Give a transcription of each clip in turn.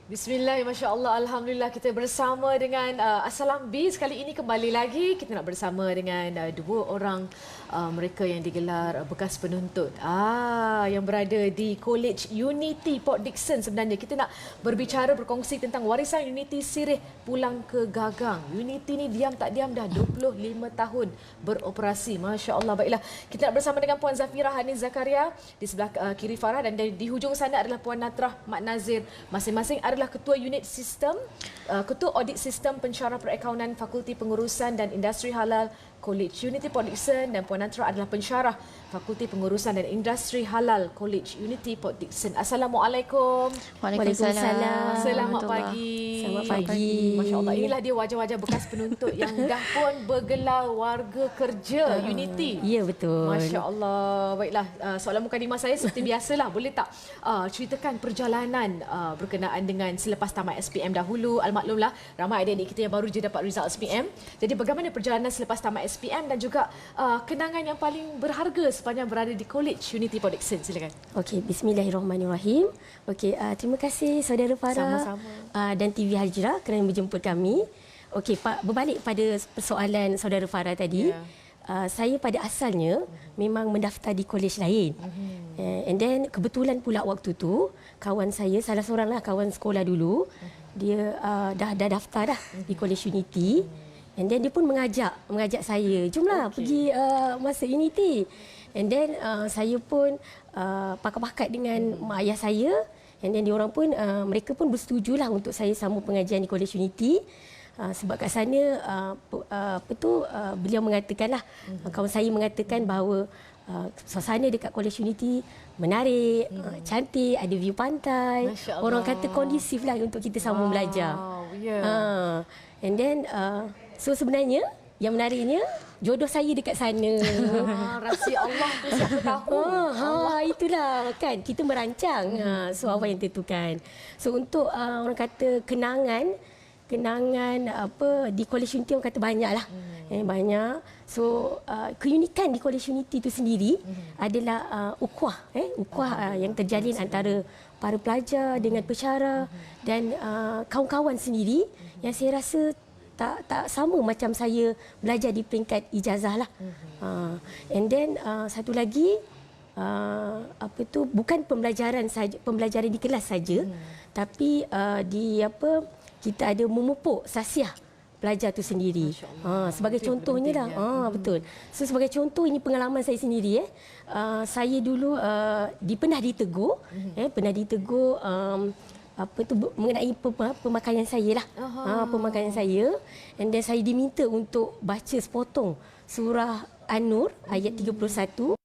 Bismillah, Masya Allah, Alhamdulillah kita bersama dengan Assalam Biz. Kali ini kembali lagi kita nak bersama dengan dua orang mereka yang digelar bekas penuntut yang berada di College Unity Port Dickson. Sebenarnya kita nak berkongsi tentang warisan Unity Sirih pulang ke gagang. Unity ni diam tak diam dah 25 tahun beroperasi. Masya Allah. Baiklah, kita nak bersama dengan Puan Zafira Hanis Zakaria di sebelah kiri Farah, dan di hujung sana adalah Puan Natrah Mat Nazir. Masing-masing adalah Ketua Unit Sistem, Ketua Audit Sistem Pensyarah Perakaunan Fakulti Pengurusan dan Industri Halal College Unity Port Dickson, dan Puan Natra adalah Pensyarah Fakulti Pengurusan dan Industri Halal College Unity Port Dickson. Assalamualaikum. Waalaikumsalam. Selamat pagi. Selamat pagi. Masya Allah, inilah dia wajah-wajah bekas penuntut yang dah pun bergelar warga kerja Unity. Ya, betul. Masya Allah. Baiklah, soalan mukadimah saya seperti biasalah. Boleh tak ceritakan perjalanan berkenaan dengan selepas tamat SPM dahulu? Almaklumlah, ramai adik-adik kita yang baru je dapat result SPM. Jadi bagaimana perjalanan selepas tamat SPM dan juga kenangan yang paling berharga sepanjang berada di College Unity Port Dickson? Silakan. Okey, bismillahirrahmanirrahim. Okey, terima kasih saudara Farah dan TV Hijrah kerana menjemput kami. Okey, berbalik pada persoalan saudara Farah tadi. Saya pada asalnya memang mendaftar di kolej lain. And then kebetulan pula waktu tu kawan saya, salah seorang lah kawan sekolah dulu, dia dah daftar dah di College Unity. And then dia pun mengajak saya, jomlah pergi masuk Unity. And then saya pun pakat-pakat dengan mak ayah saya. And then diorang pun mereka pun bersetujulah untuk saya sambung pengajian di College Unity. Sebab kat sana beliau mengatakanlah, kawan saya mengatakan bahawa suasana dekat College Unity menarik, cantik, ada view pantai. Orang kata kondusif lah untuk kita sambung belajar. And then so sebenarnya yang menariknya jodoh saya dekat sana. Rahsia Allah tu siapa tahu. Itulah kan kita merancang. So apa yang tentukan. So untuk orang kata kenangan apa di College Unity, orang kata banyaklah. Banyak. So keunikan di College Unity itu sendiri adalah ukhuwah yang terjalin antara para pelajar dengan pensyarah dan kawan-kawan sendiri yang saya rasa tak sama macam saya belajar di peringkat ijazah lah. And then satu lagi bukan pembelajaran di kelas saja, tapi kita ada memupuk sasiah pelajar tu sendiri. Sebagai contohnya lah. Betul. So sebagai contoh, ini pengalaman saya sendiri. Saya dulu pernah ditegur, mengenai pemakaian saya lah. Pemakaian saya. And then saya diminta untuk baca sepotong surah An-Nur ayat 31.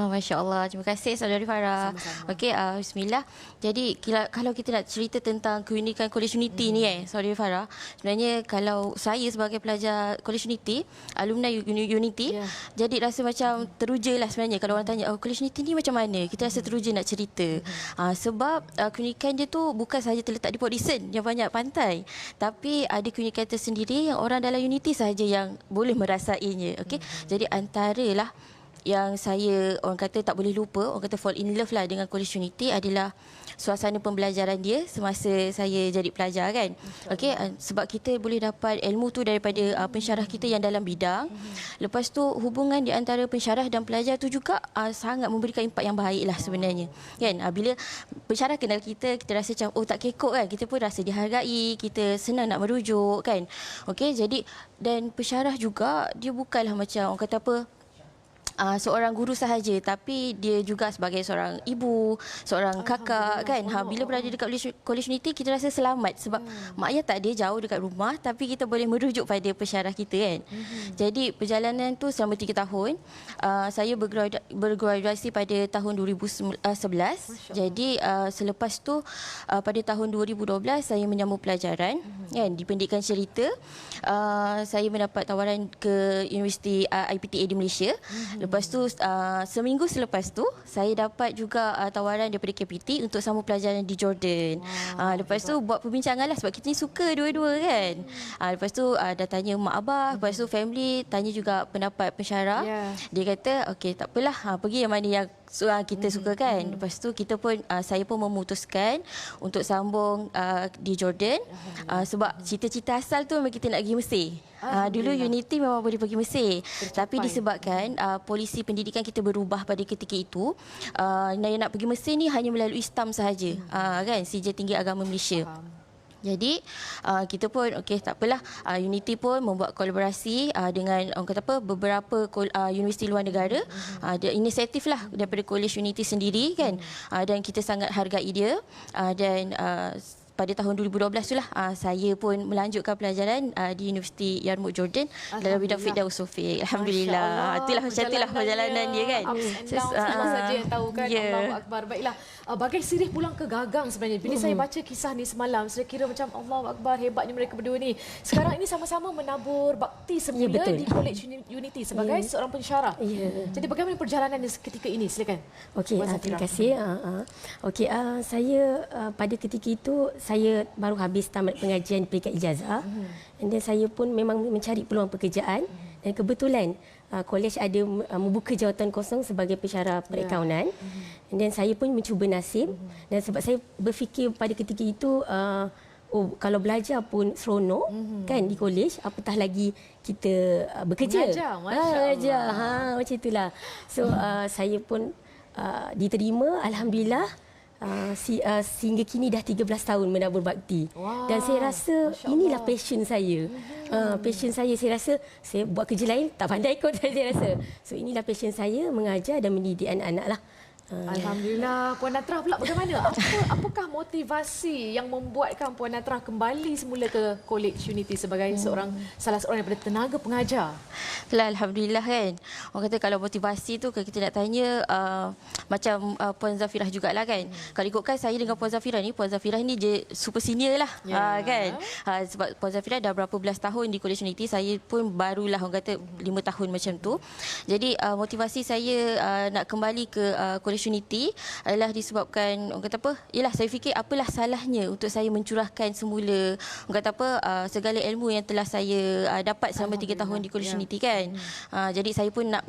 Masya Allah. Terima kasih saudari Farah. Okey, bismillah. Jadi kalau kita nak cerita tentang keunikan College Unity ni saudari Farah, sebenarnya kalau saya sebagai pelajar College Unity, alumni Unity, jadi rasa macam teruja lah sebenarnya kalau orang tanya, College Unity ni macam mana? Kita rasa teruja nak cerita. Sebab keunikan dia tu bukan sahaja terletak di Port Dickson yang banyak pantai, tapi ada keunikan tersendiri yang orang dalam Unity sahaja yang boleh merasainya. Okey, jadi antaralah yang saya orang kata tak boleh lupa, orang kata fall in love lah dengan College Unity adalah suasana pembelajaran dia semasa saya jadi pelajar kan. Okey, sebab kita boleh dapat ilmu tu daripada pensyarah kita yang dalam bidang. Lepas tu hubungan di antara pensyarah dan pelajar tu juga sangat memberikan impak yang baik lah sebenarnya. Kan, bila pensyarah kenal kita rasa macam tak kekok kan, kita pun rasa dihargai, kita senang nak merujuk kan. Okey, jadi dan pensyarah juga dia bukanlah macam orang kata seorang guru sahaja, tapi dia juga sebagai seorang ibu, seorang kakak kan. Bila berada dekat College Unity kita rasa selamat sebab mak ayah tak ada, jauh dekat rumah, tapi kita boleh merujuk pada pensyarah kita kan. Jadi perjalanan tu selama 3 tahun. Saya bergraduasi pada tahun 2011. Jadi selepas tu pada tahun 2012 saya menyambung pelajaran kan di pendidikan cerita. Saya mendapat tawaran ke Universiti IPTA di Malaysia. Lepas tu seminggu selepas tu saya dapat juga tawaran daripada KPT untuk sambung pelajaran di Jordan. Lepas tu buat perbincangan lah sebab kita ni suka dua-dua kan. Lepas tu dah tanya mak abah, lepas tu family, tanya juga pendapat pensyarah. Dia kata okey tak apalah, pergi yang mana yang kita suka kan. Lepas tu kita pun saya pun memutuskan untuk sambung di Jordan sebab cita-cita asal tu memang kita nak pergi Mesir. Dulu Unity memang boleh pergi Mesir. Tapi disebabkan polisi pendidikan kita berubah pada ketika itu, yang nak pergi Mesir ni hanya melalui STAM sahaja. Kan, Sijil Tinggi Agama Malaysia. Jadi kita pun tak apalah, Unity pun membuat kolaborasi dengan orang kata apa, beberapa universiti luar negara. Ada inisiatif lah daripada College Unity sendiri kan, dan kita sangat hargai dia. Dan pada tahun 2012 itulah saya pun melanjutkan pelajaran di Universiti Yarmouk Jordan dalam bidang fiqh dan usul fiqh. Alhamdulillah. Itulah macam itulah perjalanan dia kan. Allah saja yang tahu kan. Allahu Akbar. Baiklah. Bagai sirih pulang ke gagang sebenarnya. Bila saya baca kisah ni semalam, saya kira macam Allahu Akbar, hebatnya mereka berdua ni. Sekarang ini sama-sama menabur bakti semula di College Unity sebagai seorang pensyarah. Jadi bagaimana perjalanan ketika ini? Silakan. Okey, terima kasih. Okey, saya pada ketika itu saya baru habis tamat pengajian peringkat ijazah. Dan saya pun memang mencari peluang pekerjaan dan kebetulan kolej ada membuka jawatan kosong sebagai pensyarah perakaunan. Dan saya pun mencuba nasib dan sebab saya berfikir pada ketika itu kalau belajar pun seronok kan di kolej, apatah lagi kita bekerja. Mengajar, macam itulah. So saya pun diterima, alhamdulillah. Sehingga kini dah 13 tahun menabur bakti. Dan saya rasa inilah passion saya. Passion saya rasa saya buat kerja lain tak pandai kot saya rasa. So inilah passion saya, mengajar dan mendidik anak-anak lah. Alhamdulillah. Puan Natrah pula bagaimana? Apakah motivasi yang membuatkan Puan Natrah kembali semula ke College Unity sebagai salah seorang daripada tenaga pengajar? Alhamdulillah kan. Orang kata kalau motivasi tu kita nak tanya macam Puan Zafirah jugalah kan. Kalau ikutkan saya dengan Puan Zafirah ni je super senior lah kan. Sebab Puan Zafirah dah berapa belas tahun di College Unity, saya pun barulah orang kata 5 tahun macam tu. Jadi motivasi saya nak kembali ke College Unity adalah disebabkan orang kata apa, ialah saya fikir apalah salahnya untuk saya mencurahkan semula orang kata apa segala ilmu yang telah saya dapat selama 3 tahun di College Unity kan. Jadi saya pun nak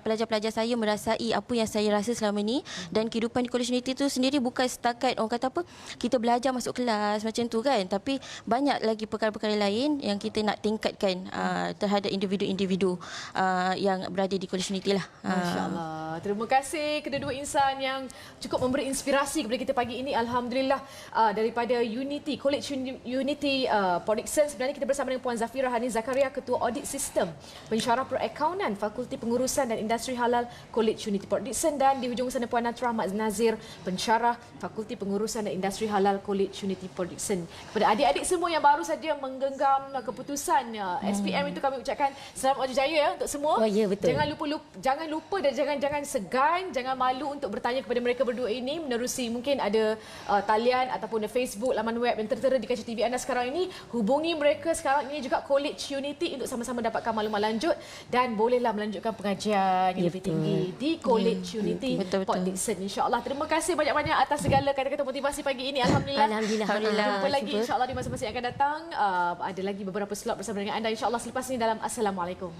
pelajar-pelajar saya merasai apa yang saya rasa selama ni, dan kehidupan di College Unity tu sendiri bukan setakat orang kata apa kita belajar masuk kelas macam tu kan, tapi banyak lagi perkara-perkara lain yang kita nak tingkatkan terhadap individu-individu yang berada di College Unity lah. Masya-Allah. Terima kasih kedua-dua insan yang cukup memberi inspirasi kepada kita pagi ini. Alhamdulillah, daripada Unity, College Unity Port Dickson. Sebenarnya kita bersama dengan Puan Zafirah Hani Zakaria, Ketua Audit Sistem, Pensyarah Perakaunan, Fakulti Pengurusan dan Industri Halal College Unity Port Dickson, dan di hujung sana Puan Natrah Mak Nazir, Pensyarah Fakulti Pengurusan dan Industri Halal College Unity Port Dickson. Kepada adik-adik semua yang baru saja menggenggam keputusan SPM itu, kami ucapkan selamat maju jaya untuk semua. Ya, betul. Jangan lupa dan jangan segan, jangan malu untuk bertanya kepada mereka berdua ini menerusi mungkin ada talian ataupun Facebook, laman web yang tertera di kaca TV anda sekarang ini. Hubungi mereka sekarang ini juga College Unity untuk sama-sama dapatkan maklumat lanjut dan bolehlah melanjutkan pengajian yang lebih tinggi di College Unity Port Dickson, insya-Allah. Terima kasih banyak-banyak atas segala kata-kata motivasi pagi ini. Alhamdulillah. Jumpa lagi insya-Allah di masa-masa yang akan datang. Ada lagi beberapa slot bersama dengan anda insya-Allah selepas ini dalam Assalamualaikum.